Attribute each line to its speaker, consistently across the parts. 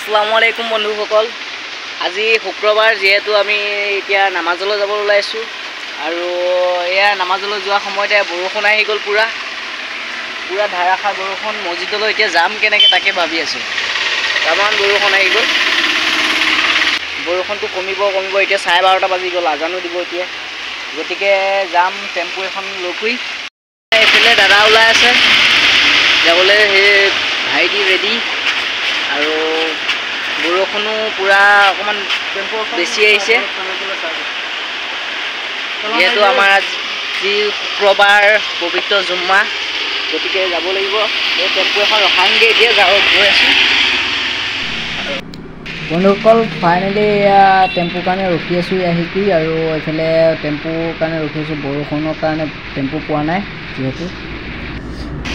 Speaker 1: আসসালামু আলাইকুম বন্ধুসকল। আজি শুক্ৰবাৰ যেহেতু আমি এতিয়া নামাজলৈ যাব ওলাইছোঁ আৰু এয়া নামাজলৈ যোৱা সময়তে বৰষুণ আহি গ'ল, পুৰা ধাৰাসাৰ বৰষুণ। মছজিদলৈ এতিয়া যাম কেনেকৈ তাকে ভাবি আছোঁ। তামান বৰষুণ আহি গ'ল, বৰষুণটো কমিব এতিয়া 12:30 বাজি গ'ল, আজানো দিব এতিয়া। গতিকে যাম টেম্পু এখন লৈ কৰি। এইফালে দাদা ওলাই আছে যাবলৈ, সেই ভাইটি ৰেডি। আৰু বৰষুণো পুৰা অকণমান বেছি আহিছে, যিহেতু আমাৰ আজি শুক্ৰবাৰ পবিত্ৰ জুম্মা, গতিকে যাব লাগিব। এই টেম্পু এখন ৰখাংগে, এতিয়া গৈ আছোঁ। বন্ধুসকল ফাইনেলি টেম্পুৰ কাৰণে ৰখি আছোঁ আহি কি, আৰু এইফালে টেম্পুৰ কাৰণে ৰখি আছোঁ। বৰষুণৰ কাৰণে টেম্পু পোৱা নাই যিহেতু।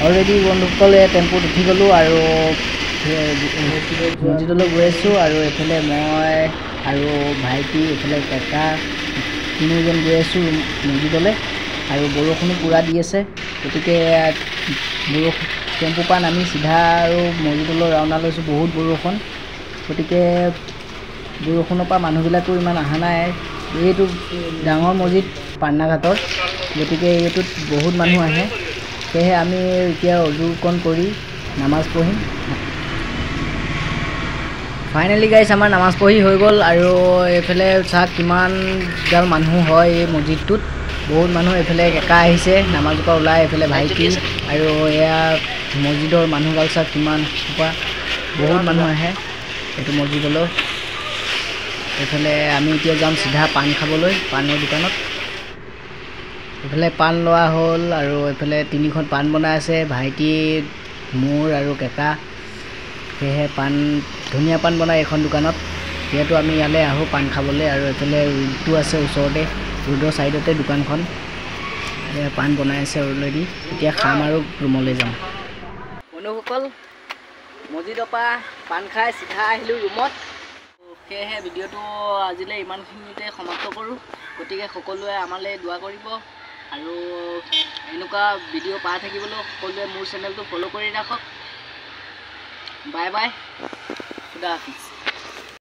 Speaker 1: অলৰেডি বন্ধুসকল টেম্পুত উঠি গ'লোঁ আৰু মছজিদলৈ গৈ আছোঁ। আৰু এইফালে মই আৰু ভাইটি, এইফালে কেকা, তিনিওজন গৈ আছোঁ মছজিদলৈ। আৰু বৰষুণো পূৰা দি আছে, গতিকে টেম্পুৰ পৰা নামি চিধা আৰু মছজিদলৈ ৰাওনা লৈছোঁ। বহুত বৰষুণ, গতিকে বৰষুণৰ পৰা মানুহবিলাকো ইমান অহা নাই। এইটো ডাঙৰ মছজিদ পান্নাঘাটৰ, গতিকে এইটোত বহুত মানুহ আহে। সেয়েহে আমি এতিয়া অজুকণ কৰি নামাজ পঢ়িম। ফাইনেলি গাইছ আমাৰ নামাজ পঢ়ি হৈ গ'ল। আৰু এইফালে চাওক কিমানগাল মানুহ হয় এই মছজিদটোত, বহুত মানুহ। এইফালে কেকা আহিছে নামাজৰ পৰা ওলাই, এইফালে ভাইটি, আৰু এয়া মছজিদৰ মানুহগাল চাওক কিমান সোপা, বহুত মানুহ আহে এইটো মছজিদলৈ। এইফালে আমি এতিয়া যাম চিধা পাণ খাবলৈ, পাণৰ দোকানত। এইফালে পাণ লোৱা হ'ল, আৰু এইফালে 3খন পাণ বনাই আছে ভাইটি, মোৰ আৰু কেকা। সেয়েহে পাণ, ধুনীয়া পাণ বনাই এইখন দোকানত, যিহেতু আমি ইয়ালৈ আহোঁ পাণ খাবলৈ। আৰু এইফালে ৰোডটো আছে ওচৰতে, ৰোডৰ ছাইডতে দোকানখন। পাণ বনাই আছে অলৰেডি, এতিয়া খাম আৰু ৰুমলৈ যাম। বন্ধুসকল মছজিদৰ পৰা পাণ খাই চিধা আহিলোঁ ৰুমত। সেয়েহে ভিডিঅ'টো আজিলৈ ইমানখিনিতে সমাপ্ত কৰোঁ। গতিকে সকলোৱে আমালৈ দোৱা কৰিব, আৰু এনেকুৱা ভিডিঅ' পাই থাকিবলৈ সকলোৱে মোৰ চেনেলটো ফ'ল' কৰি ৰাখক। বাই বাই, খুদা হাফিজ।